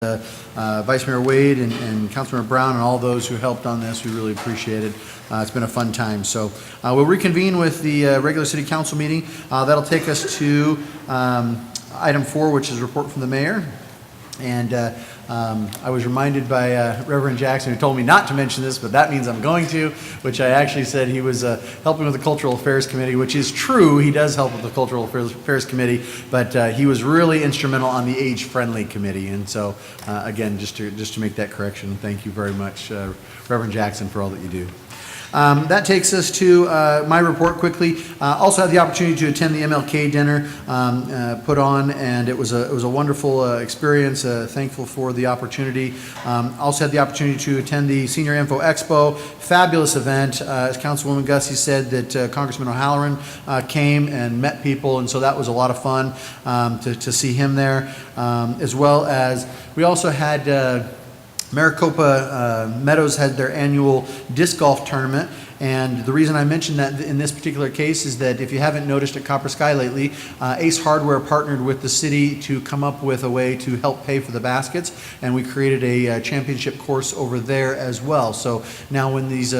Vice Mayor Wade and Councilmember Brown and all those who helped on this. We really appreciate it. It's been a fun time. So we'll reconvene with the regular City Council meeting. That'll take us to item 4, which is report from the mayor. And I was reminded by Reverend Jackson, who told me not to mention this, but that means I'm going to, which I actually said he was helping with the Cultural Affairs Committee, which is true. He does help with the Cultural Affairs Committee, but he was really instrumental on the Age-Friendly Committee. And so, again, just to make that correction, thank you very much, Reverend Jackson, for all that you do. That takes us to my report quickly. Also had the opportunity to attend the MLK dinner put on, and it was a wonderful experience. Thankful for the opportunity. Also had the opportunity to attend the Senior Info Expo. Fabulous event. As Councilwoman Gussie said, that Congressman O'Halloran came and met people, and so that was a lot of fun to see him there. As well as we also had Maricopa Meadows had their annual disc golf tournament, and the reason I mentioned that in this particular case is that if you haven't noticed at Copper Sky lately, Ace Hardware partnered with the city to come up with a way to help pay for the baskets, and we created a championship course over there as well. So now when these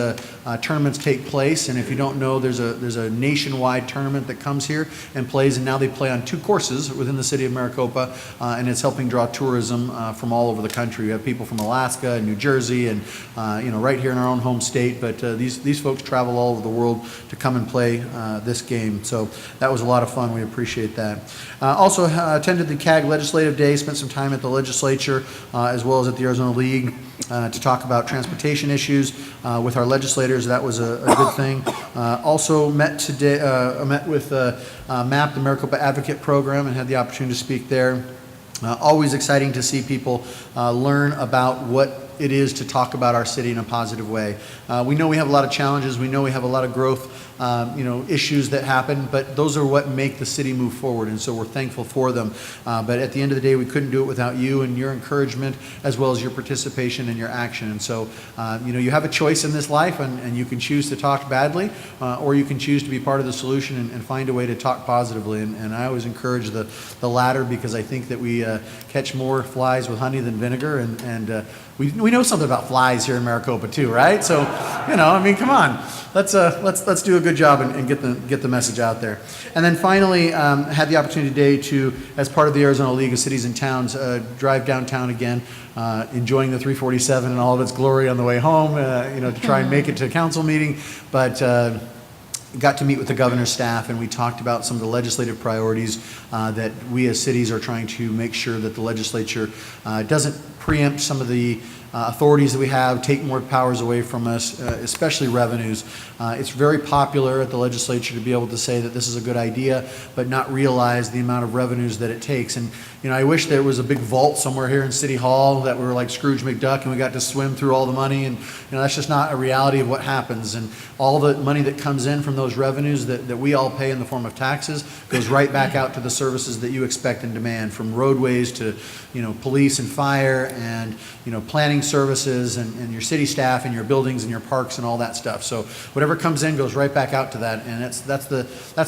tournaments take place, and if you don't know, there's a nationwide tournament that comes here and plays, and now they play on 2 courses within the city of Maricopa, and it's helping draw tourism from all over the country. We have people from Alaska and New Jersey and right here in our own home state, but these folks travel all over the world to come and play this game. So that was a lot of fun. We appreciate that. Also attended the CAG Legislative Day, spent some time at the legislature as well as at the Arizona League to talk about transportation issues with our legislators. That was a good thing. Also met with MAP, the Maricopa Advocate Program, and had the opportunity to speak there. Always exciting to see people learn about what it is to talk about our city in a positive way. We know we have a lot of challenges. We know we have a lot of growth, issues that happen, but those are what make the city move forward, and so we're thankful for them. But at the end of the day, we couldn't do it without you and your encouragement, as well as your participation and your action. And so, you have a choice in this life, and you can choose to talk badly, or you can choose to be part of the solution and find a way to talk positively. And I always encourage the latter, because I think that we catch more flies with honey than vinegar, and we know something about flies here in Maricopa too, right? So, come on, let's do a good job and get the message out there. And then finally, had the opportunity today to, as part of the Arizona League of Cities and Towns, drive downtown again, enjoying the 347 and all of its glory on the way home, to try and make it to a council meeting, but got to meet with the governor's staff, and we talked about some of the legislative priorities that we as cities are trying to make sure that the legislature doesn't preempt some of the authorities that we have, take more powers away from us, especially revenues. It's very popular at the legislature to be able to say that this is a good idea, but not realize the amount of revenues that it takes. And I wish there was a big vault somewhere here in City Hall that we were like Scrooge McDuck and we got to swim through all the money, and that's just not a reality of what happens. And all the money that comes in from those revenues that we all pay in the form of taxes goes right back out to the services that you expect and demand, from roadways to police and fire and planning services and your city staff and your buildings and your parks and all that stuff. So whatever comes in goes right back out to that, and that's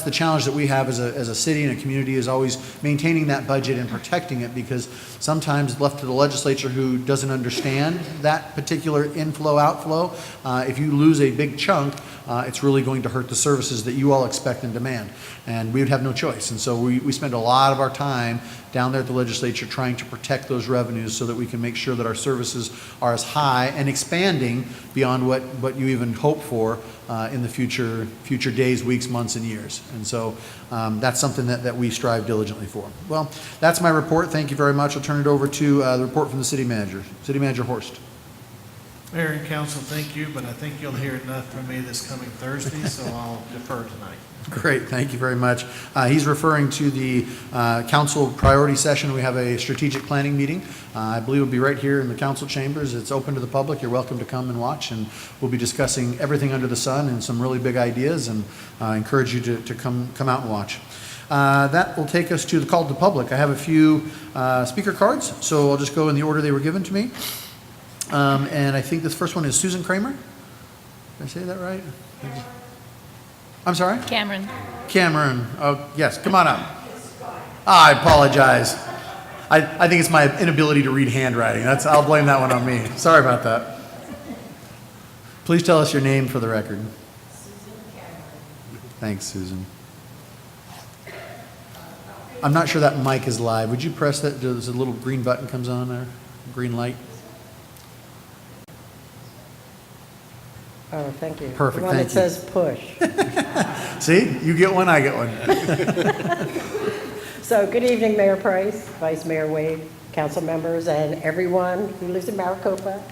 the challenge that we have as a city and a community, is always maintaining that budget and protecting it, because sometimes left to the legislature, who doesn't understand that particular inflow outflow, if you lose a big chunk, it's really going to hurt the services that you all expect and demand, and we would have no choice. And so we spend a lot of our time down there at the legislature trying to protect those revenues so that we can make sure that our services are as high and expanding beyond what you even hope for in the future days, weeks, months, and years. And so that's something that we strive diligently for. Well, that's my report. Thank you very much. I'll turn it over to the report from the city manager. City Manager Horst. Mayor and council, thank you, but I think you'll hear enough from me this coming Thursday, so I'll defer tonight. Great, thank you very much. He's referring to the council priority session. We have a strategic planning meeting. I believe it'll be right here in the council chambers. It's open to the public. You're welcome to come and watch, and we'll be discussing everything under the sun and some really big ideas, and I encourage you to come out and watch. That will take us to the call to the public. I have a few speaker cards, so I'll just go in the order they were given to me. And I think this first one is Susan Kramer. Did I say that right? I'm sorry? Cameron. Cameron. Oh, yes. Come on up. I apologize. I think it's my inability to read handwriting. I'll blame that one on me. Sorry about that. Please tell us your name for the record. Thanks, Susan. I'm not sure that mic is live. Would you press that? There's a little green button comes on there, green light. Oh, thank you. Perfect, The one thank that you. says push. See, you get one, I get one. So, good evening, Mayor Price, Vice Mayor Wade, council members, and everyone who lives in Maricopa.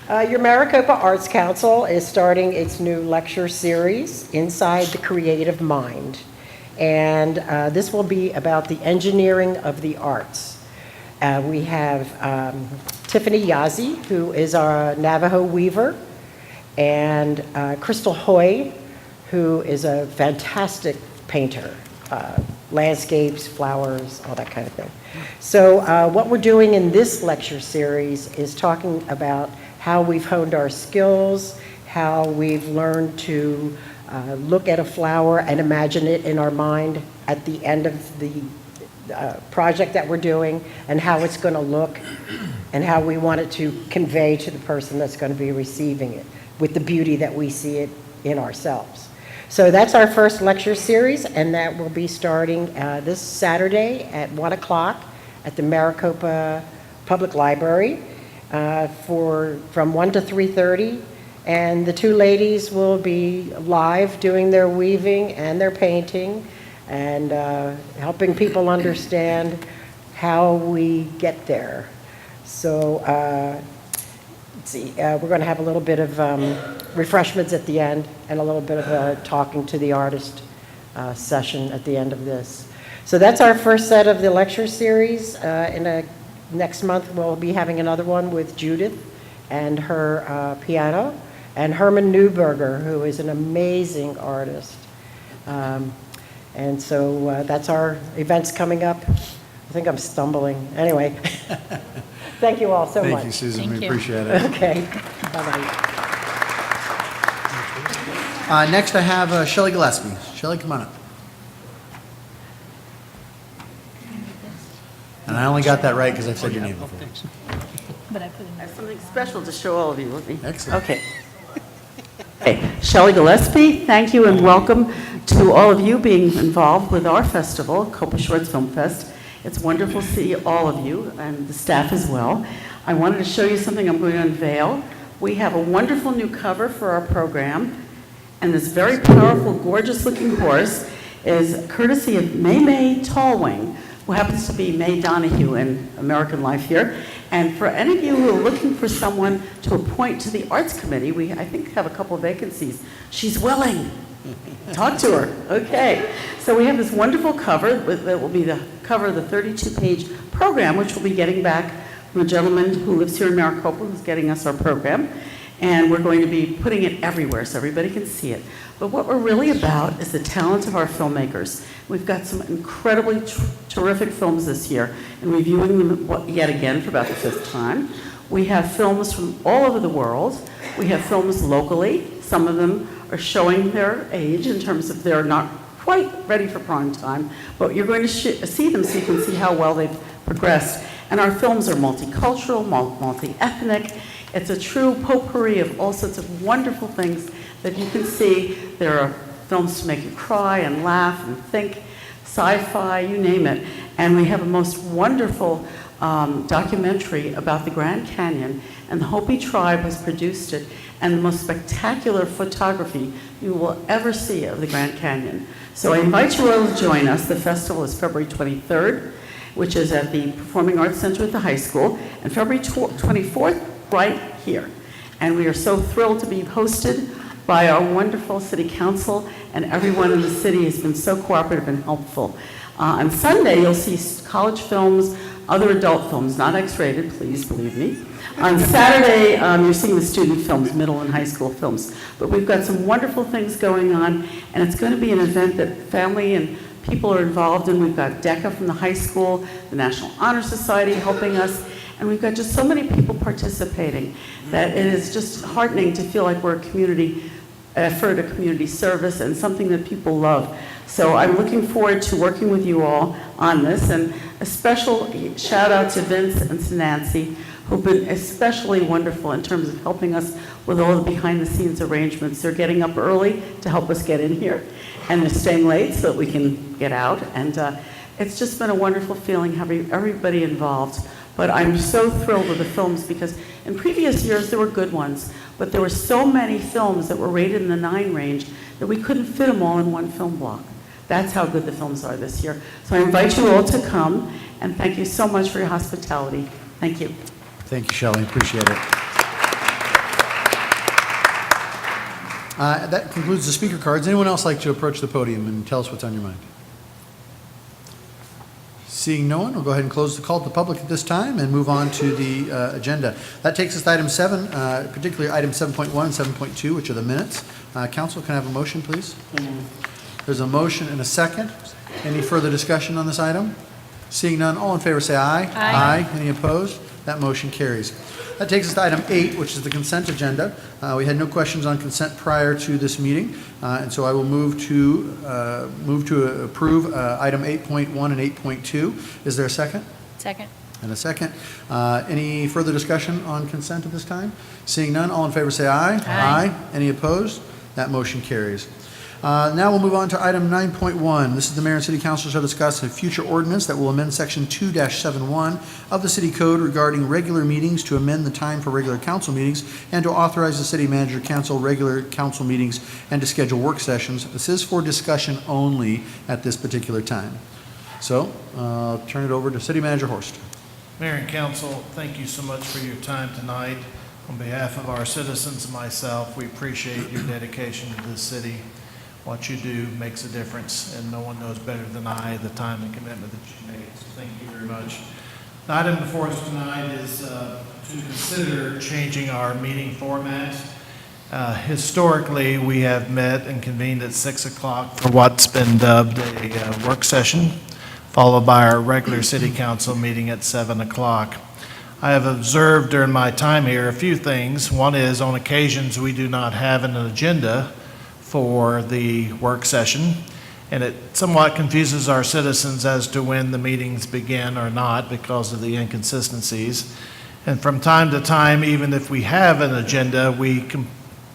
Your Maricopa Arts Council is starting its new lecture series, Inside the Creative Mind. And this will be about the engineering of the arts. We have Tiffany Yazzie, who is our Navajo weaver, and Crystal Hoy, who is a fantastic painter, landscapes, flowers, all that kind of thing. So what we're doing in this lecture series is talking about how we've honed our skills, how we've learned to look at a flower and imagine it in our mind at the end of the project that we're doing, and how it's going to look, and how we want it to convey to the person that's going to be receiving it, with the beauty that we see it in ourselves. So that's our first lecture series, and that will be starting this Saturday at 1 o'clock at the Maricopa Public Library from 1 to 3:30. And the two ladies will be live doing their weaving and their painting, and helping people understand how we get there. So let's see, we're going to have a little bit of refreshments at the end, and a little bit of a talking to the artist session at the end of this. So that's our first set of the lecture series. Next month we'll be having another one with Judith and her piano, and Herman Neuberger, who is an amazing artist. And so that's our events coming up. I think I'm stumbling. Anyway, thank you all so much. Thank you, Susan. Thank We you. appreciate it. Okay, bye-bye. Next, I have Shelley Gillespie. Shelley, come on up. And I only got that right because I've said your name before. But I put in I have something special to show all of you. Let me. Excellent. Okay. Hey, Shelley Gillespie, thank you and welcome to all of you being involved with our festival, Copa Shorts Film Fest. It's wonderful to see all of you and the staff as well. I wanted to show you something I'm going to unveil. We have a wonderful new cover for our program, and this very powerful, gorgeous-looking horse is courtesy of May Tallwing, who happens to be May Donahue in American Life here. And for any of you who are looking for someone to appoint to the Arts Committee, we, I think, have a couple of vacancies. She's willing. Talk to her. Okay. So we have this wonderful cover that will be the cover of the 32-page program, which we'll be getting back from a gentleman who lives here in Maricopa, who's getting us our program. And we're going to be putting it everywhere so everybody can see it. But what we're really about is the talent of our filmmakers. We've got some incredibly terrific films this year, and reviewing them yet again for about the 5th time. We have films from all over the world. We have films locally. Some of them are showing their age in terms of they're not quite ready for prime time, but you're going to see them so you can see how well they've progressed. And our films are multicultural, multi-ethnic. It's a true potpourri of all sorts of wonderful things that you can see. There are films to make you cry and laugh and think, sci-fi, you name it. And we have a most wonderful documentary about the Grand Canyon, and the Hopi tribe has produced it, and the most spectacular photography you will ever see of the Grand Canyon. So I invite you all to join us. The festival is February 23rd, which is at the Performing Arts Center at the high school, and February 24th, right here. And we are so thrilled to be hosted by our wonderful city council, and everyone in the city has been so cooperative and helpful. On Sunday, you'll see college films, other adult films, not X-rated, please believe me. On Saturday, you're seeing the student films, middle and high school films. But we've got some wonderful things going on, and it's going to be an event that family and people are involved in. We've got DECA from the high school, the National Honor Society helping us, and we've got just so many people participating that it is just heartening to feel like we're a community effort, a community service, and something that people love. So I'm looking forward to working with you all on this, and a special shout out to Vince and to Nancy, who've been especially wonderful in terms of helping us with all the behind-the-scenes arrangements. They're getting up early to help us get in here, and they're staying late so that we can get out. And it's just been a wonderful feeling having everybody involved. But I'm so thrilled with the films because in previous years there were good ones, but there were so many films that were rated in the 9 range that we couldn't fit them all in one film block. That's how good the films are this year. So I invite you all to come, and thank you so much for your hospitality. Thank you. Thank you, Shelley. Appreciate it. That concludes the speaker cards. Anyone else like to approach the podium and tell us what's on your mind? Seeing no one, we'll go ahead and close the call to the public at this time and move on to the agenda. That takes us to item 7, particularly item 7.1 and 7.2, which are the minutes. Council, can I have a motion, please? There's a motion and a second. Any further discussion on this item? Seeing none, all in favor say aye. Aye. Any opposed? That motion carries. That takes us to item 8, which is the consent agenda. We had no questions on consent prior to this meeting, and so I will move to approve item 8.1 and 8.2. Is there a second? Second. And a second. Any further discussion on consent at this time? Seeing none, all in favor say aye. Aye. Any opposed? That motion carries. Now we'll move on to item 9.1. This is the mayor and city council shall discuss a future ordinance that will amend section 2-71 of the city code regarding regular meetings to amend the time for regular council meetings and to authorize the city manager to cancel regular council meetings and to schedule work sessions. This is for discussion only at this particular time. So I'll turn it over to city manager Horst. Mayor and council, thank you so much for your time tonight. On behalf of our citizens and myself, we appreciate your dedication to this city. What you do makes a difference, and no one knows better than I the time and commitment that you made. So thank you very much. The item before us tonight is to consider changing our meeting format. Historically, we have met and convened at 6 o'clock for what's been dubbed a work session, followed by our regular city council meeting at 7 o'clock. I have observed during my time here a few things. One is, on occasions, we do not have an agenda for the work session, and it somewhat confuses our citizens as to when the meetings begin or not because of the inconsistencies. And from time to time, even if we have an agenda, we can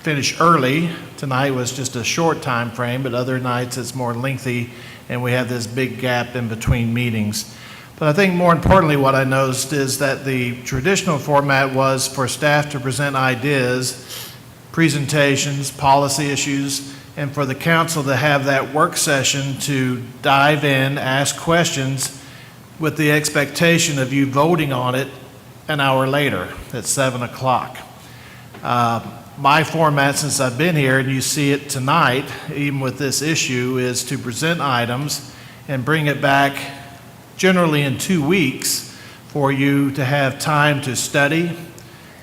finish early. Tonight was just a short time frame, but other nights it's more lengthy, and we have this big gap in between meetings. But I think more importantly, what I noticed is that the traditional format was for staff to present ideas, presentations, policy issues, and for the council to have that work session to dive in, ask questions with the expectation of you voting on it an hour later at 7 o'clock. My format since I've been here, and you see it tonight, even with this issue, is to present items and bring it back generally in 2 weeks for you to have time to study,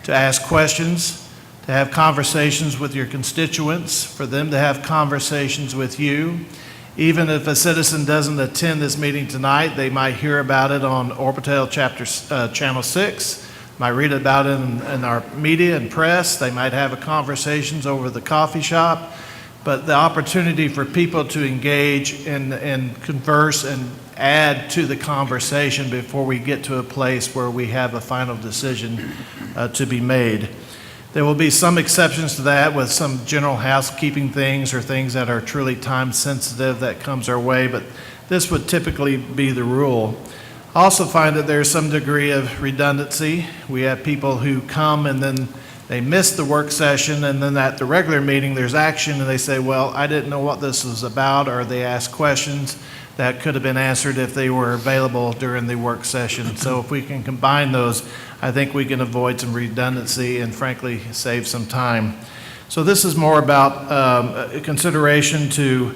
to ask questions, to have conversations with your constituents, for them to have conversations with you. Even if a citizen doesn't attend this meeting tonight, they might hear about it on Orbital Channel 6, might read about it in our media and press. They might have conversations over the coffee shop. But the opportunity for people to engage and converse and add to the conversation before we get to a place where we have a final decision to be made. There will be some exceptions to that with some general housekeeping things or things that are truly time sensitive that comes our way, but this would typically be the rule. I also find that there's some degree of redundancy. We have people who come and then they miss the work session, and then at the regular meeting there's action and they say, well, I didn't know what this was about, or they ask questions that could have been answered if they were available during the work session. So if we can combine those, I think we can avoid some redundancy and frankly save some time. So this is more about a consideration to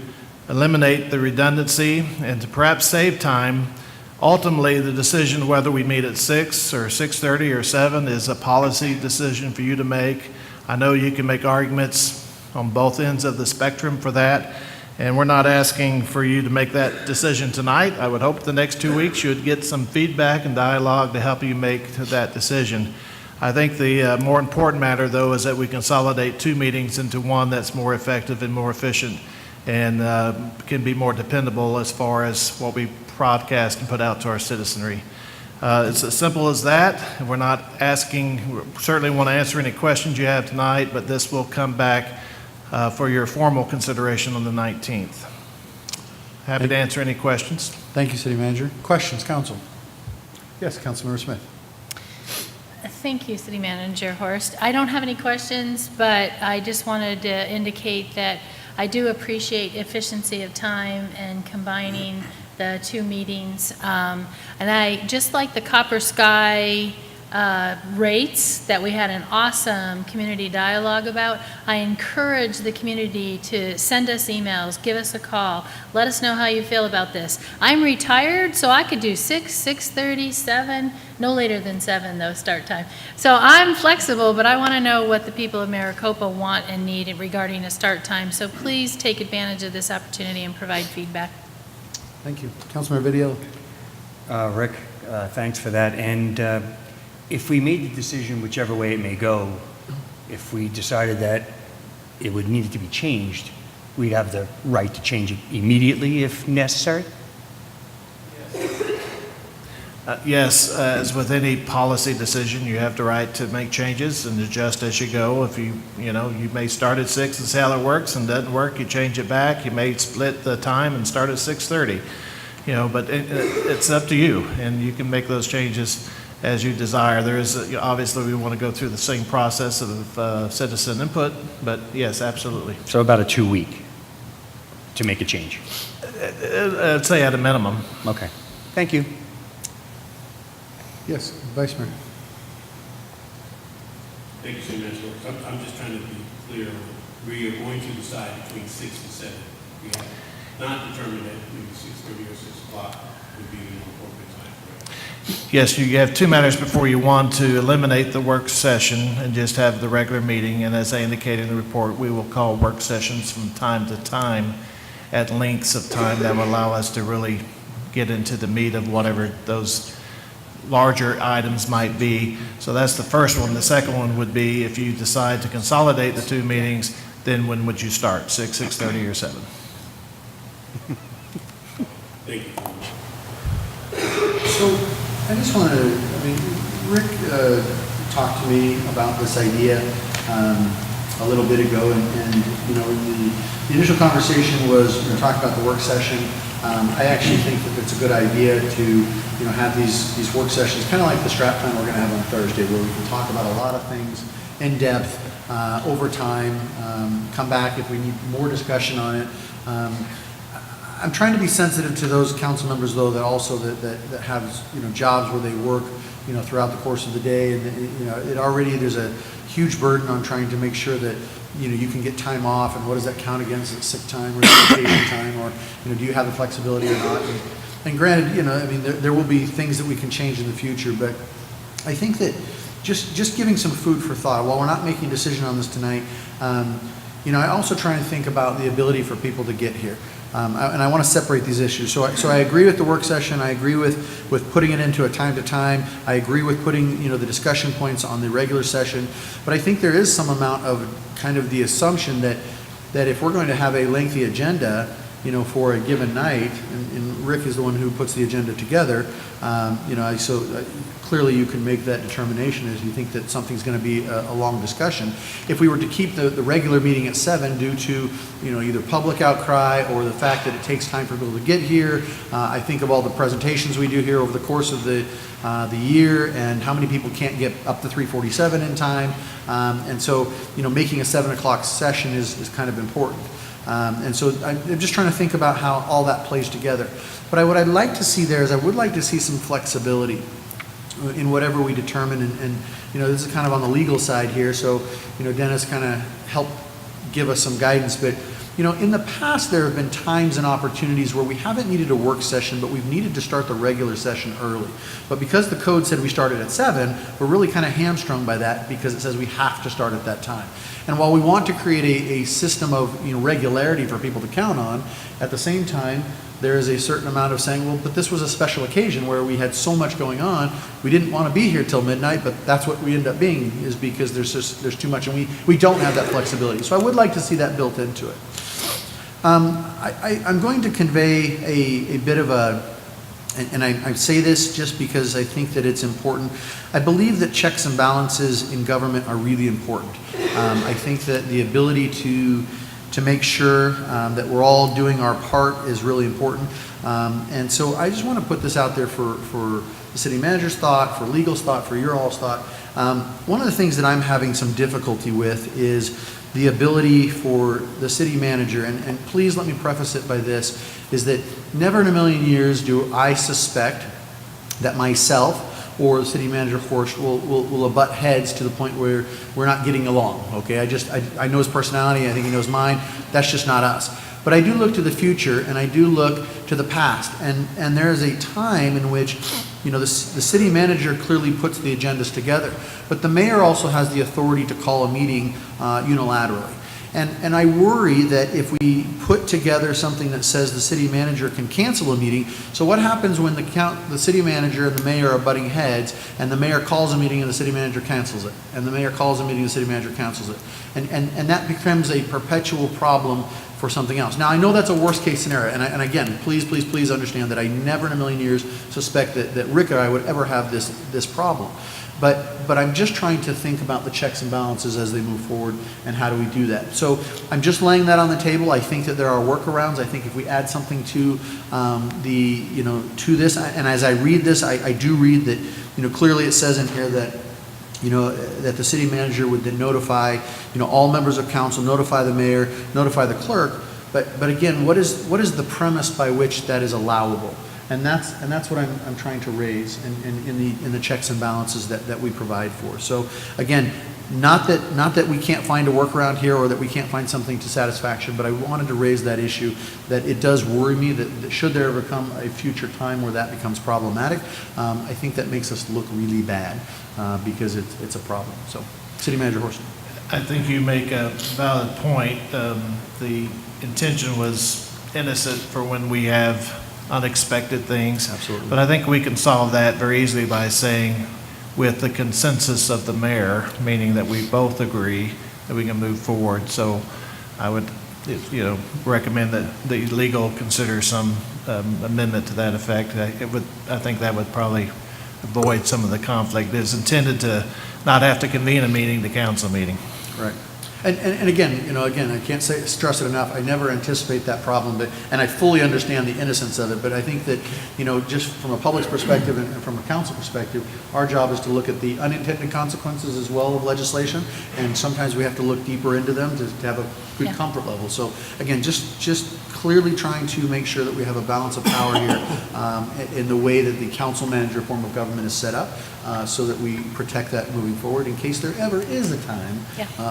eliminate the redundancy and to perhaps save time. Ultimately, the decision whether we meet at 6 or 6:30 or 7 is a policy decision for you to make. I know you can make arguments on both ends of the spectrum for that, and we're not asking for you to make that decision tonight. I would hope the next 2 weeks you would get some feedback and dialogue to help you make that decision. I think the more important matter, though, is that we consolidate 2 meetings into one that's more effective and more efficient and can be more dependable as far as what we broadcast and put out to our citizenry. It's as simple as that. We're not asking, we certainly want to answer any questions you have tonight, but this will come back for your formal consideration on the 19th. Happy to answer any questions. Thank you, City Manager. Questions, Council? Yes, Councilmember Smith. Thank you, City Manager Horst. I don't have any questions, but I just wanted to indicate that I do appreciate efficiency of time and combining the two meetings. And I just like the Copper Sky rates that we had an awesome community dialogue about. I encourage the community to send us emails, give us a call, let us know how you feel about this. I'm retired, so I could do 6, 6:30, 7, no later than 7 though, start time. So I'm flexible, but I want to know what the people of Maricopa want and need regarding a start time. So please take advantage of this opportunity and provide feedback. Thank you. Councilmember Video. Rick, thanks for that. And if we made the decision, whichever way it may go, if we decided that it would need to be changed, we'd have the right to change it immediately if necessary? Yes, as with any policy decision, you have the right to make changes and adjust as you go. If you may start at 6 and see how it works, and doesn't work, you change it back. You may split the time and start at 6:30. But it's up to you, and you can make those changes as you desire. There is, obviously, we want to go through the same process of citizen input, but yes, absolutely. So about a 2-week to make a change? I'd say at a minimum. Okay. Thank you. Yes, Vice Mayor. Thank you, City Manager. I'm just trying to be clear. We are going to decide between 6 and 7. We have not determined that maybe 6:30 or 6 o'clock would be the appropriate time, correct? Yes, you have two matters before you want to eliminate the work session and just have the regular meeting. And as I indicated in the report, we will call work sessions from time to time at lengths of time that will allow us to really get into the meat of whatever those larger items might be. So that's the first one. The second one would be if you decide to consolidate the two meetings, then when would you start? 6, 6:30, or 7? Thank you. So I just wanted to, Rick talked to me about this idea a little bit ago, and the initial conversation was talking about the work session. I actually think that it's a good idea to have these work sessions, kind of like the strap plan we're going to have on Thursday, where we can talk about a lot of things in depth over time, come back if we need more discussion on it. I'm trying to be sensitive to those council members, though, that also that have jobs where they work throughout the course of the day, and there's a huge burden on trying to make sure that you can get time off, and what does that count against? Is it sick time or vacation time, or do you have the flexibility or not? And granted, there will be things that we can change in the future, but I think that just giving some food for thought. While we're not making a decision on this tonight, I also try and think about the ability for people to get here. And I want to separate these issues. So I agree with the work session. I agree with putting it into a time to time. I agree with putting the discussion points on the regular session. But I think there is some amount of kind of the assumption that if we're going to have a lengthy agenda, for a given night, and Rick is the one who puts the agenda together, clearly you can make that determination as you think that something's going to be a long discussion. If we were to keep the regular meeting at 7 due to either public outcry or the fact that it takes time for people to get here, I think of all the presentations we do here over the course of the year and how many people can't get up to 3:47 in time, and so making a 7 o'clock session is kind of important. And so I'm just trying to think about how all that plays together. But what I'd like to see there is I would like to see some flexibility in whatever we determine. And this is kind of on the legal side here. So, Dennis kind of helped give us some guidance. But, in the past, there have been times and opportunities where we haven't needed a work session, but we've needed to start the regular session early. But because the code said we started at 7, we're really kind of hamstrung by that because it says we have to start at that time. And while we want to create a system of regularity for people to count on, at the same time, there is a certain amount of saying, well, but this was a special occasion where we had so much going on, we didn't want to be here till midnight, but that's what we end up being, is because there's too much, and we don't have that flexibility. So I would like to see that built into it. I'm going to convey a bit of and I say this just because I think that it's important. I believe that checks and balances in government are really important. I think that the ability to make sure that we're all doing our part is really important. And so I just want to put this out there for the city manager's thought, for legal's thought, for your all's thought. One of the things that I'm having some difficulty with is the ability for the city manager, and please let me preface it by this, is that never in a million years do I suspect that myself or the city manager, Horst, will abut heads to the point where we're not getting along, okay? I know his personality, I think he knows mine. That's just not us. But I do look to the future, and I do look to the past, and there is a time in which, you know, the city manager clearly puts the agendas together, but the mayor also has the authority to call a meeting unilaterally. And I worry that if we put together something that says the city manager can cancel a meeting, so what happens when the city manager and the mayor are butting heads, and the mayor calls a meeting and the city manager cancels it, and the mayor calls a meeting and the city manager cancels it, and that becomes a perpetual problem for something else. Now, I know that's a worst case scenario, and again, please understand that I never in a million years suspect that Rick or I would ever have this problem. But I'm just trying to think about the checks and balances as they move forward, and how do we do that. So I'm just laying that on the table. I think that there are workarounds. I think if we add something to to this, and as I read this, I do read that, clearly it says in here that, that the city manager would then notify, all members of council, notify the mayor, notify the clerk. But again, what is the premise by which that is allowable? And that's what I'm trying to raise in the checks and balances that we provide for. So again, not that we can't find a workaround here or that we can't find something to satisfaction, but I wanted to raise that issue, that it does worry me that should there ever come a future time where that becomes problematic, I think that makes us look really bad because it's a problem. So, City Manager Horst. I think you make a valid point. The intention was innocent for when we have unexpected things. Absolutely. But I think we can solve that very easily by saying, with the consensus of the mayor, meaning that we both agree that we can move forward. So I would, recommend that the legal consider some amendment to that effect. I think that would probably avoid some of the conflict. It's intended to not have to convene a meeting, the council meeting. Right. And again, I can't stress it enough. I never anticipate that problem, and I fully understand the innocence of it. But I think that, just from a public's perspective and from a council perspective, our job is to look at the unintended consequences as well of legislation, and sometimes we have to look deeper into them to have a good comfort level. So again, just clearly trying to make sure that we have a balance of power here in the way that the council manager form of government is set up, so that we protect that moving forward in case there ever is a time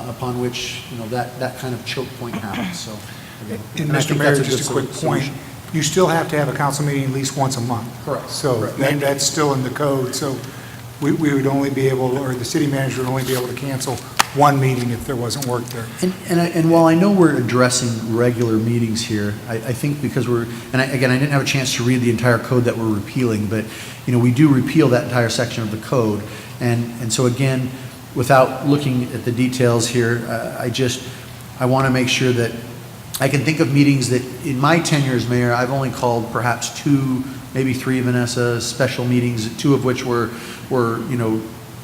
upon which that kind of choke point happens. So again, And I Mr. think Mayor, that's a just a good quick point, solution. you still have to have a council meeting at least once a month. Correct. So Correct. that's still in the code, so we would only be able, or the city manager would only be able to cancel one meeting if there wasn't work there. And while I know we're addressing regular meetings here, I think because I didn't have a chance to read the entire code that we're repealing, but we do repeal that entire section of the code, and so again, without looking at the details here, I want to make sure that I can think of meetings that in my tenure as mayor, I've only called perhaps 2, maybe 3, Vanessa, special meetings, 2 of which were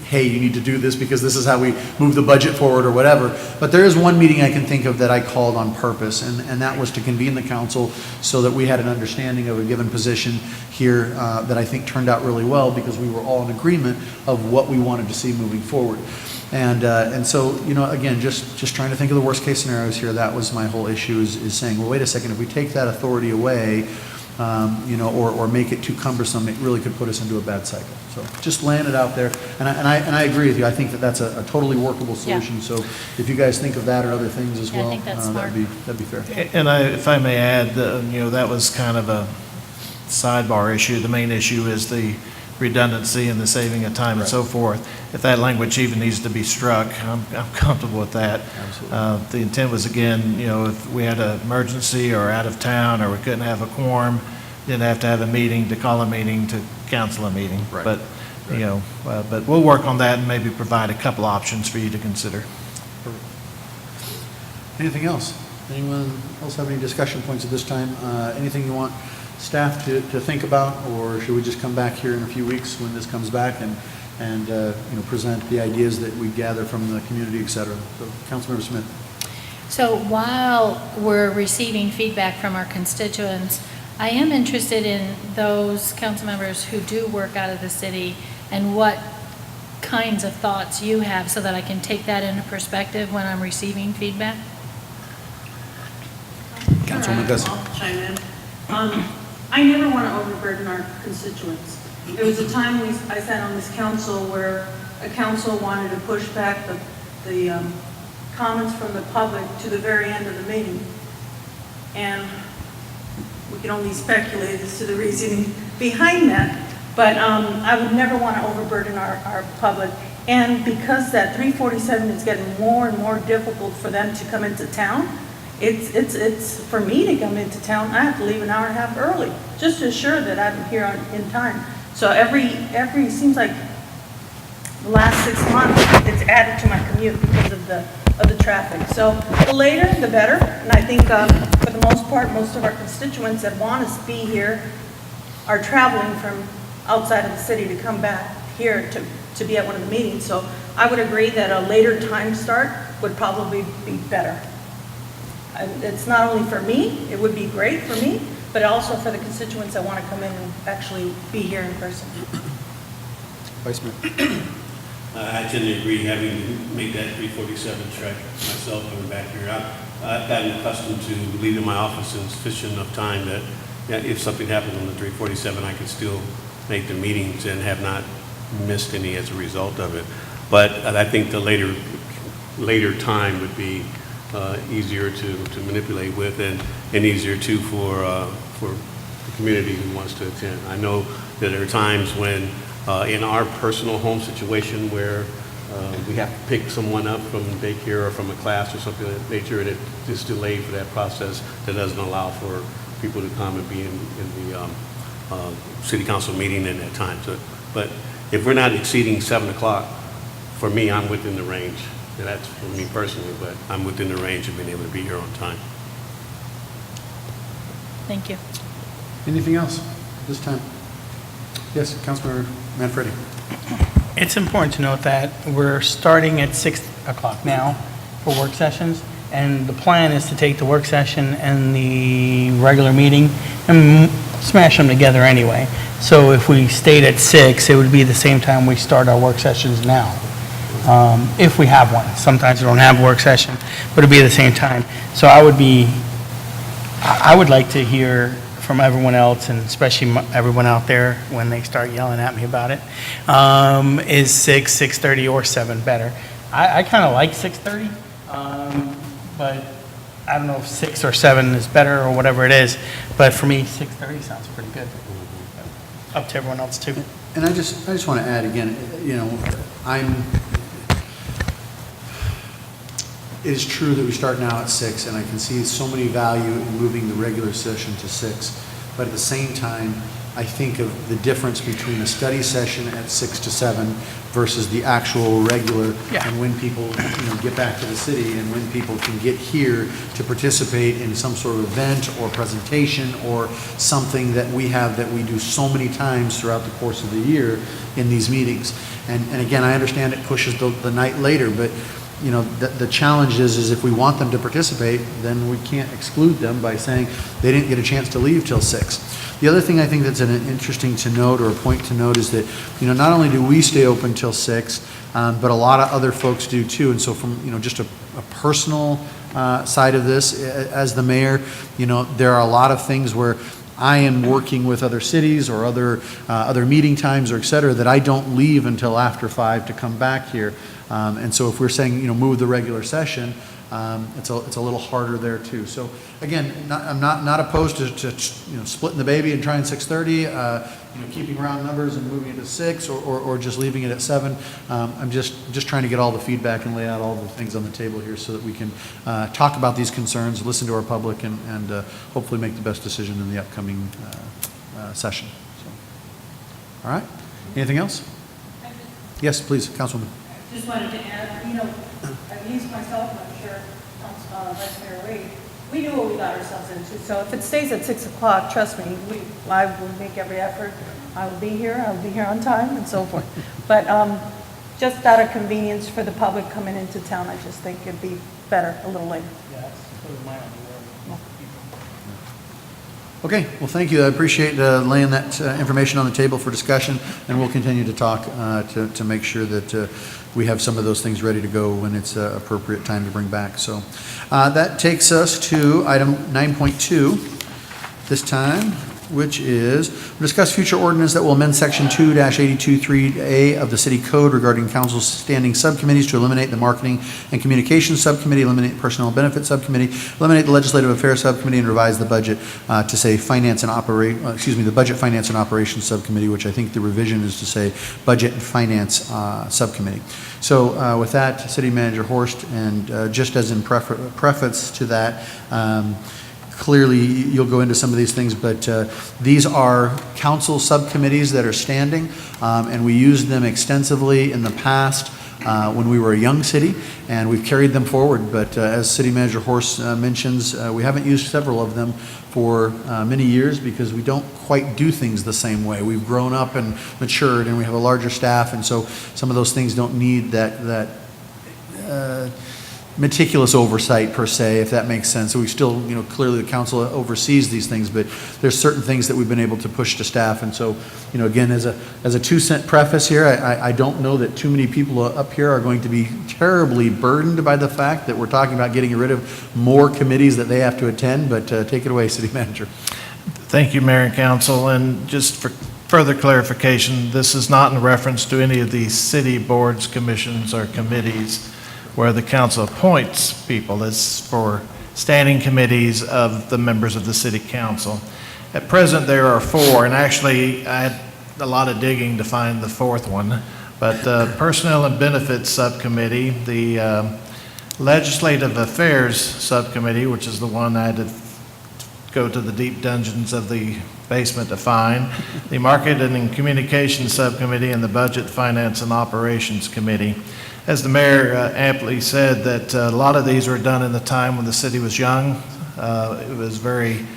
hey, you need to do this because this is how we move the budget forward or whatever. But there is one meeting I can think of that I called on purpose, and that was to convene the council so that we had an understanding of a given position here that I think turned out really well because we were all in agreement of what we wanted to see moving forward. And so, again, just trying to think of the worst case scenarios here, that was my whole issue is saying, well, wait a second, if we take that authority away, or make it too cumbersome, it really could put us into a bad cycle. So just laying it out there, and I agree with you. I think that's a totally workable solution. Yeah. So if you guys think of that or other things as Yeah, I well, think that's smart. that'd be fair. And if I may add, that was kind of a sidebar issue. The main issue is the redundancy and the saving of time and so forth. If that language even needs to be struck, I'm comfortable with that. Absolutely. The intent was, again, if we had an emergency or out of town or we couldn't have a quorum, didn't have to have a meeting to call a meeting to cancel a meeting. Right. But, but we'll work on that and maybe provide a couple options for you to consider. Anything else? Anyone else have any discussion points at this time? Anything you want staff to think about, or should we just come back here in a few weeks when this comes back and present the ideas that we gather from the community, et cetera? So, Councilmember Smith. So while we're receiving feedback from our constituents, I am interested in those council members who do work out of the city and what kinds of thoughts you have so that I can take that into perspective when I'm receiving feedback. Councilwoman Gussie. I'll chime in. I never want to overburden our constituents. There was a time I sat on this council where a council wanted to push back the comments from the public to the very end of the meeting. And we can only speculate as to the reasoning behind that. But I would never want to overburden our public. And because that 347 is getting more and more difficult for them to come into town, it's for me to come into town, I have to leave an hour and a half early, just to assure that I'm here in time. So seems like the last 6 months, it's added to my commute because of the traffic. So the later, the better. And I think for the most part, most of our constituents that want us to be here are traveling from outside of the city to come back here to be at one of the meetings. So I would agree that a later time start would probably be better. It's not only for me, it would be great for me, but also for the constituents that want to come in and actually be here in person. Vice Mayor. I tend to agree, having to make that 347 trek myself coming back here. I've gotten accustomed to leaving my office in sufficient enough time that if something happens on the 347, I can still make the meetings and have not missed any as a result of it. But I think the later time would be easier to manipulate with and easier too for the community who wants to attend. I know that there are times when in our personal home situation where we have to pick someone up from daycare or from a class or something of that nature, and it's delayed for that process that doesn't allow for people to come and be in the city council meeting in that time. So, but if we're not exceeding 7 o'clock, for me, I'm within the range. And that's for me personally, but I'm within the range of being able to be here on time. Thank you. Anything else this time? Yes, Councilmember Manfredi. It's important to note that we're starting at 6 o'clock now for work sessions, and the plan is to take the work session and the regular meeting and smash them together anyway. So if we stayed at 6, it would be the same time we start our work sessions now. If we have one. Sometimes we don't have a work session, but it'd be at the same time. So I would like to hear from everyone else, and especially everyone out there when they start yelling at me about it. Is 6, 6:30, or 7 better? I kind of like 6:30, but I don't know if 6 or 7 is better or whatever it is. But for me, 6:30 sounds pretty good. Up to everyone else too. And I just want to add again, it is true that we start now at 6, and I can see so many value in moving the regular session to 6. But at the same time, I think of the difference between a study session at 6 to 7 versus the actual regular, and when people get back to the city and when people can get here to participate in some sort of event or presentation or something that we do so many times throughout the course of the year in these meetings. And again, I understand it pushes the night later, but the challenge is if we want them to participate, then we can't exclude them by saying they didn't get a chance to leave till 6. The other thing I think that's interesting to note, or a point to note, is that not only do we stay open till 6, but a lot of other folks do too. And so from just a personal side of this, as the mayor, there are a lot of things where I am working with other cities or other meeting times or et cetera that I don't leave until after 5 to come back here. And so if we're saying, move the regular session, it's a little harder there too. So again, I'm not opposed to splitting the baby and trying 6:30, keeping round numbers and moving it to 6 or just leaving it at 7. I'm just trying to get all the feedback and lay out all the things on the table here so that we can talk about these concerns, listen to our public, and hopefully make the best decision in the upcoming session. So, all right. Anything else? Yes, please, Councilwoman. Just wanted to add, at least myself, and I'm sure Vice Mayor Wade, we knew what we got ourselves into. So if it stays at 6 o'clock, trust me, I will make every effort. I will be here on time and so forth. But just out of convenience for the public coming into town, I just think it'd be better a little later. Okay, well, thank you. I appreciate laying that information on the table for discussion, and we'll continue to talk to make sure that we have some of those things ready to go when it's appropriate time to bring back. So that takes us to item 9.2 this time, which is discuss future ordinance that will amend section 2-823A of the city code regarding council's standing subcommittees to eliminate the marketing and communications subcommittee, eliminate personnel and benefits subcommittee, eliminate the legislative affairs subcommittee, and revise the budget to say the budget finance and operations subcommittee, which I think the revision is to say budget and finance subcommittee. So with that, City Manager Horst, and just as in preface to that, clearly, you'll go into some of these things, but these are council subcommittees that are standing, and we used them extensively in the past when we were a young city, and we've carried them forward. But as City Manager Horst mentions, we haven't used several of them for many years because we don't quite do things the same way. We've grown up and matured, and we have a larger staff, and so some of those things don't need that meticulous oversight per se, if that makes sense. So we still, clearly the council oversees these things, but there's certain things that we've been able to push to staff. And so, again, as a 2-cent preface here, I don't know that too many people up here are going to be terribly burdened by the fact that we're talking about getting rid of more committees that they have to attend, but take it away, City Manager. Thank you, Mayor and Council. And just for further clarification, this is not in reference to any of the city boards, commissions, or committees where the council appoints people. It's for standing committees of the members of the city council. At present, there are 4, and actually, I had a lot of digging to find the 4th one. But the Personnel and Benefits Subcommittee, the Legislative Affairs Subcommittee, which is the one I had to go to the deep dungeons of the basement to find, the Marketing and Communications Subcommittee, and the Budget, Finance, and Operations Committee. As the mayor amply said, that a lot of these were done in the time when the city was young. It was very,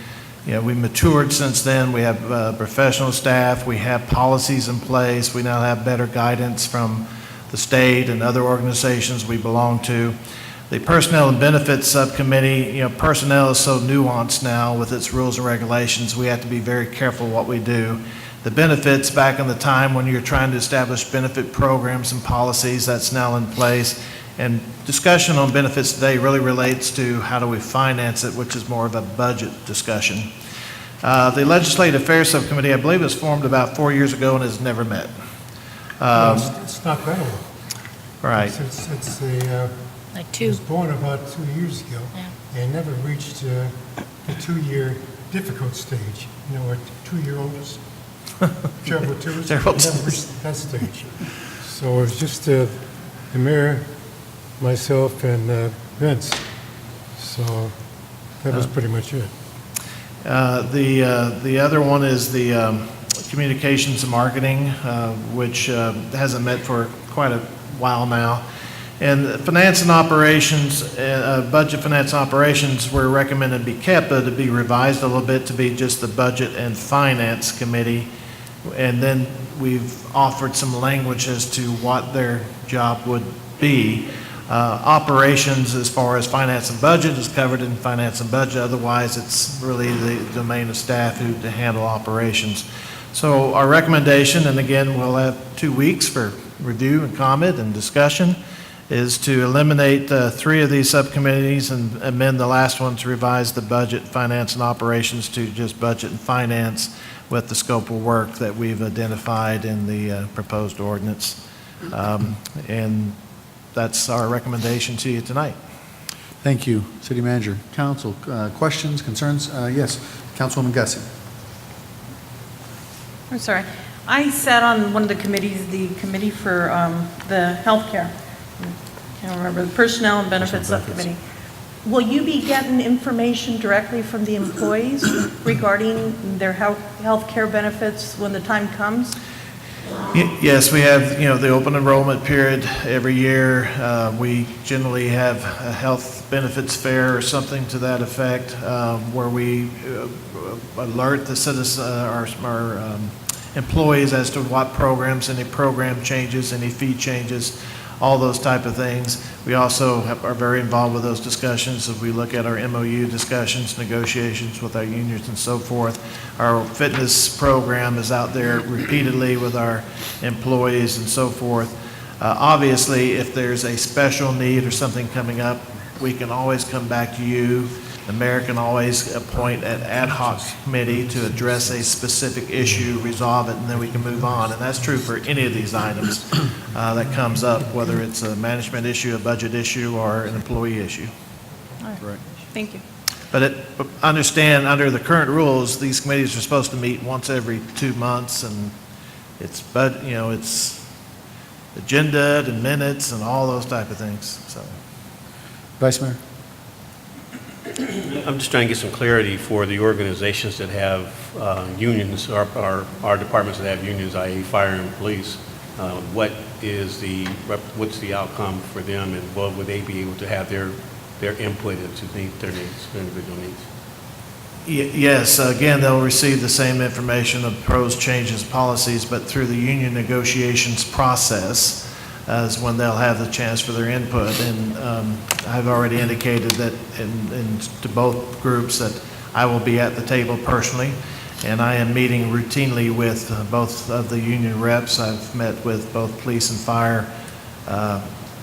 we matured since then. We have professional staff. We have policies in place. We now have better guidance from the state and other organizations we belong to. The Personnel and Benefits Subcommittee, personnel is so nuanced now with its rules and regulations. We have to be very careful what we do. The benefits, back in the time when you're trying to establish benefit programs and policies, that's now in place. And discussion on benefits today really relates to how do we finance it, which is more of a budget discussion. The Legislative Affairs Subcommittee, I believe, was formed about 4 years ago and has never met. It's not credible. Right. Like It 2. was born about 2 years ago, Yeah. and never reached the 2-year difficult stage. What 2-year-olds, terrible twos, Terrible never twos. reached that stage. So it was just the mayor, myself, and Vince. So that was pretty much it. The other one is the Communications and Marketing, which hasn't met for quite a while now. And Finance and Operations, Budget, Finance, and Operations were recommended to be kept, but to be revised a little bit to be just the Budget and Finance Committee. And then we've offered some language as to what their job would be. Operations, as far as finance and budget, is covered in finance and budget. Otherwise, it's really the domain of staff who to handle operations. So our recommendation, and again, we'll have 2 weeks for review and comment and discussion, is to eliminate 3 of these subcommittees and amend the last one to revise the budget, finance, and operations to just budget and finance with the scope of work that we've identified in the proposed ordinance. And that's our recommendation to you tonight. Thank you, City Manager. Council, questions, concerns? Yes, Councilwoman Gussie. I'm sorry. I sat on one of the committees, the committee for the healthcare. I can't remember, the Personnel and Benefits Subcommittee. Will you be getting information directly from the employees regarding their health care benefits when the time comes? Yes, we have, the open enrollment period every year. We generally have a health benefits fair or something to that effect, where we alert the citizens, our employees as to what programs, any program changes, any fee changes, all those type of things. We also are very involved with those discussions as we look at our MOU discussions, negotiations with our unions and so forth. Our fitness program is out there repeatedly with our employees and so forth. Obviously, if there's a special need or something coming up, we can always come back to you. The mayor can always appoint an ad hoc committee to address a specific issue, resolve it, and then we can move on. And that's true for any of these items that comes up, whether it's a management issue, a budget issue, or an employee issue. Thank you. But understand, under the current rules, these committees are supposed to meet once every 2 months, and it's agenda and minutes and all those type of things, so. Vice Mayor? I'm just trying to get some clarity for the organizations that have unions, our departments that have unions, i.e. fire and police. What's the outcome for them, and what would they be able to have their input into meet their needs, their individual needs? Yes, again, they'll receive the same information of proposed changes, policies, but through the union negotiations process is when they'll have the chance for their input. And I've already indicated that to both groups that I will be at the table personally, and I am meeting routinely with both of the union reps. I've met with both police and fire.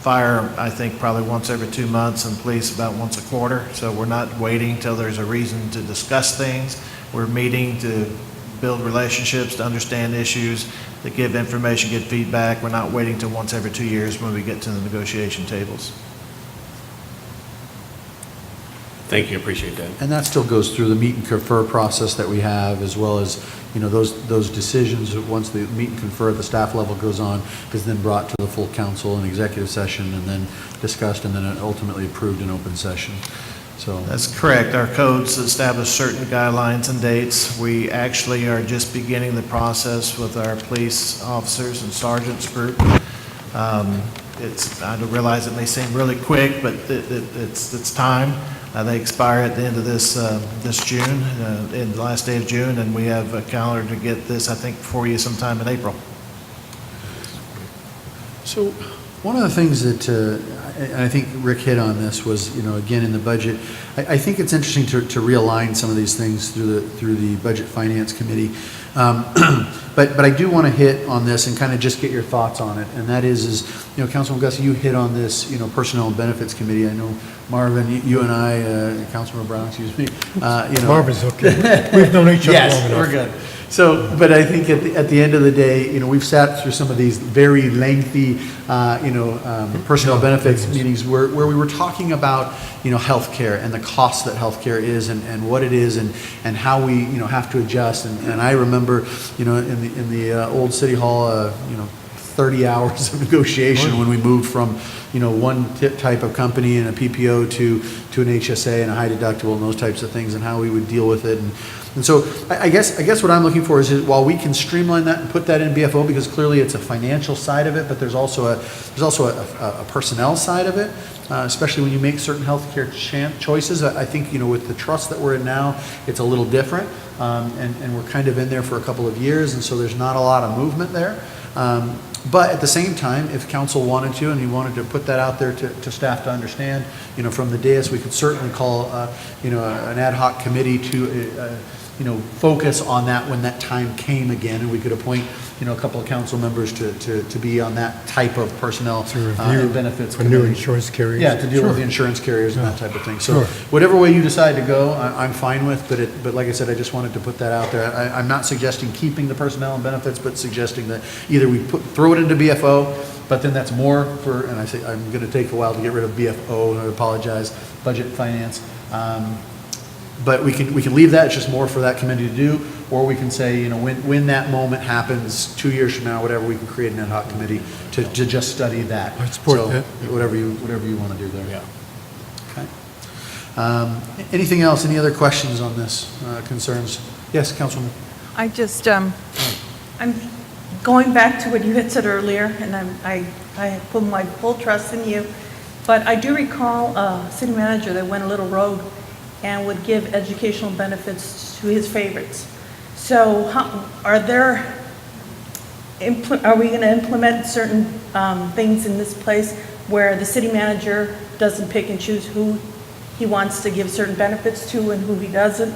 Fire, I think, probably once every 2 months, and police about once a quarter. So we're not waiting till there's a reason to discuss things. We're meeting to build relationships, to understand issues, to give information, get feedback. We're not waiting till once every 2 years when we get to the negotiation tables. Thank you, appreciate that. And that still goes through the meet and confer process that we have, as well as, those decisions, once the meet and confer at the staff level goes on, is then brought to the full council in executive session and then discussed and then ultimately approved in open session. So That's correct. Our codes establish certain guidelines and dates. We actually are just beginning the process with our police officers and sergeants group. I realize it may seem really quick, but it's time. They expire at the end of this June, in the last day of June, and we have a calendar to get this, I think, for you sometime in April. So one of the things that, and I think Rick hit on this, was, again, in the budget, I think it's interesting to realign some of these things through the Budget Finance Committee. But I do want to hit on this and kind of just get your thoughts on it. And that is Councilman Gussie, you hit on this, Personnel and Benefits Committee. I know Marvin, you and I, Councilman Brown, excuse me. Marvin's okay. We've known each other long enough. Yes, we're good. So, but I think at the end of the day, we've sat through some of these very lengthy, personnel benefits meetings where we were talking about, healthcare and the cost that healthcare is and what it is and how we, have to adjust. And I remember, in the old City Hall, 30 hours of negotiation when we moved from, one type of company and a PPO to an HSA and a high deductible and those types of things and how we would deal with it. And so I guess what I'm looking for is while we can streamline that and put that in BFO, because clearly it's a financial side of it, but there's also a personnel side of it, especially when you make certain healthcare choices. I think, with the trust that we're in now, it's a little different, and we're kind of in there for a couple of years, and so there's not a lot of movement there. But at the same time, if council wanted to, and you wanted to put that out there to staff to understand, from the dais, we could certainly call, an ad hoc committee to, focus on that when that time came again, and we could appoint, a couple of council members to be on that type of personnel and benefits for new insurance carriers. Yeah, to deal with the insurance carriers and that type of thing. So whatever way you decide to go, I'm fine with, but like I said, I just wanted to put that out there. I'm not suggesting keeping the personnel and benefits, but suggesting that either we throw it into BFO, but then that's more for, and I say I'm going to take a while to get rid of BFO, and I apologize, budget and finance. But we can leave that, it's just more for that committee to do, or we can say, when that moment happens, 2 years from now, whatever, we can create an ad hoc committee to just study that. I support that. Whatever you want to do there. Yeah. Okay. Anything else? Any other questions on this, concerns? Yes, Councilwoman. I'm going back to what you had said earlier, and I put my full trust in you, but I do recall a city manager that went a little rogue and would give educational benefits to his favorites. So are we going to implement certain things in this place where the city manager doesn't pick and choose who he wants to give certain benefits to and who he doesn't?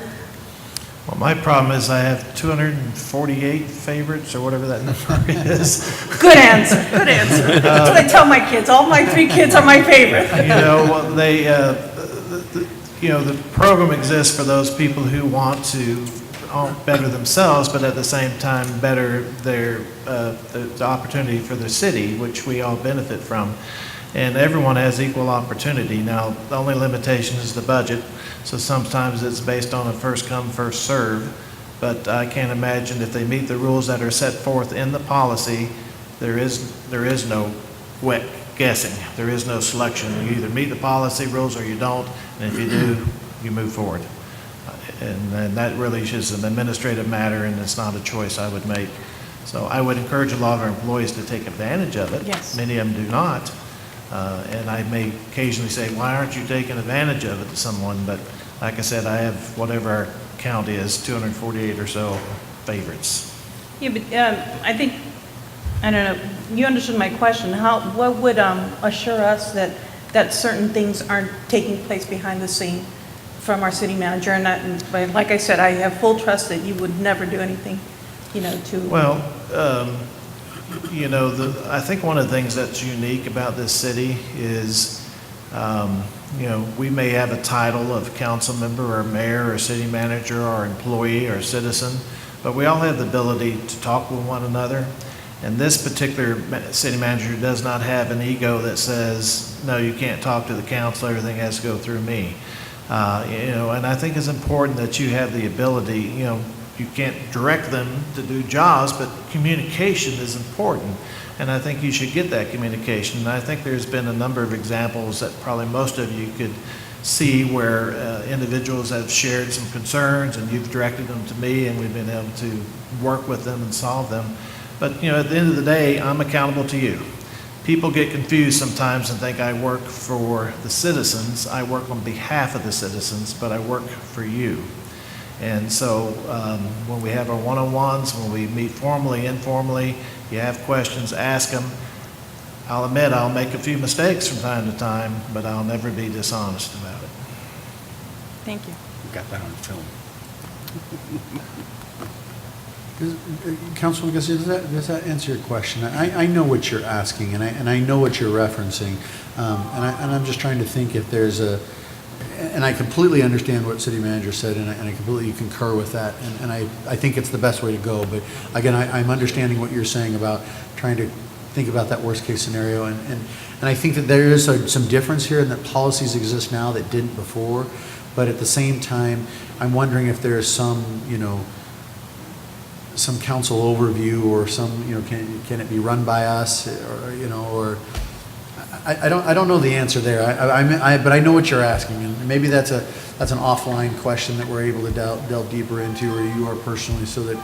Well, my problem is I have 248 favorites, or whatever that number is. Good answer, good answer. That's what I tell my kids. All my 3 kids are my favorite. Well, the program exists for those people who want to better themselves, but at the same time better the opportunity for the city, which we all benefit from. And everyone has equal opportunity. Now, the only limitation is the budget, so sometimes it's based on a first come, first serve. But I can't imagine if they meet the rules that are set forth in the policy, there is no wet guessing. There is no selection. You either meet the policy rules or you don't, and if you do, you move forward. And that really is just an administrative matter, and it's not a choice I would make. So I would encourage a lot of our employees to take advantage of it. Yes. Many of them do not. And I may occasionally say, why aren't you taking advantage of it to someone? But like I said, I have whatever our count is, 248 or so favorites. Yeah, but I think, I don't know, you understood my question. What would assure us that certain things aren't taking place behind the scene from our city manager? And like I said, I have full trust that you would never do anything, to... Well, I think one of the things that's unique about this city is, we may have a title of council member or mayor or city manager or employee or citizen, but we all have the ability to talk with one another. And this particular city manager does not have an ego that says, no, you can't talk to the council, everything has to go through me. And I think it's important that you have the ability, you can't direct them to do jobs, but communication is important. And I think you should get that communication. And I think there's been a number of examples that probably most of you could see where individuals have shared some concerns and you've directed them to me and we've been able to work with them and solve them. But, at the end of the day, I'm accountable to you. People get confused sometimes and think I work for the citizens. I work on behalf of the citizens, but I work for you. And so when we have our one-on-ones, when we meet formally, informally, you have questions, ask them. I'll admit I'll make a few mistakes from time to time, but I'll never be dishonest about it. Thank you. Got that on film. Councilman Garcia, does that answer your question? I know what you're asking, and I know what you're referencing, and I'm just trying to think if there's and I completely understand what city manager said, and I completely concur with that, and I think it's the best way to go. But again, I'm understanding what you're saying about trying to think about that worst case scenario, and I think that there is some difference here, and that policies exist now that didn't before. But at the same time, I'm wondering if there's some, some council overview or some, can it be run by us, or I don't know the answer there. But I know what you're asking, and maybe that's an offline question that we're able to delve deeper into, or you are personally, so that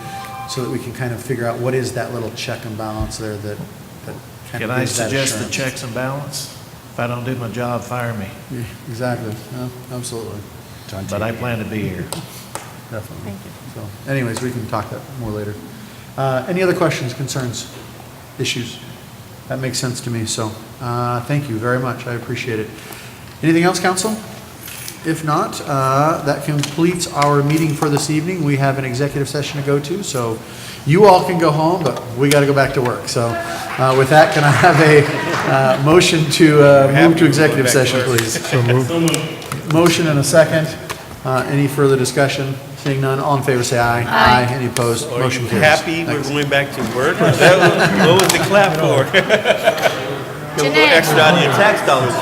we can kind of figure out what is that little check and balance there that kind Can of I gives that suggest the assurance. checks and balance? If I don't do my job, fire me. Yeah, exactly. No, absolutely. But I plan to be here. Definitely. Thank you. So, anyways, we can talk that more later. Any other questions, concerns, issues? That makes sense to me. So, thank you very much. I appreciate it. Anything else, council? If not, that completes our meeting for this evening. We have an executive session to go to, so you all can go home, but we got to go back to work. So, with that, can I have a motion to move to executive session, please? So moved. Motion and a second. Any further discussion? Seeing none, all in favor say aye. Aye. Any opposed? Are Motion you carries. happy we're Thanks. going back to work? What was the clap for? Get a little Jeanette. extra out of your tax dollars.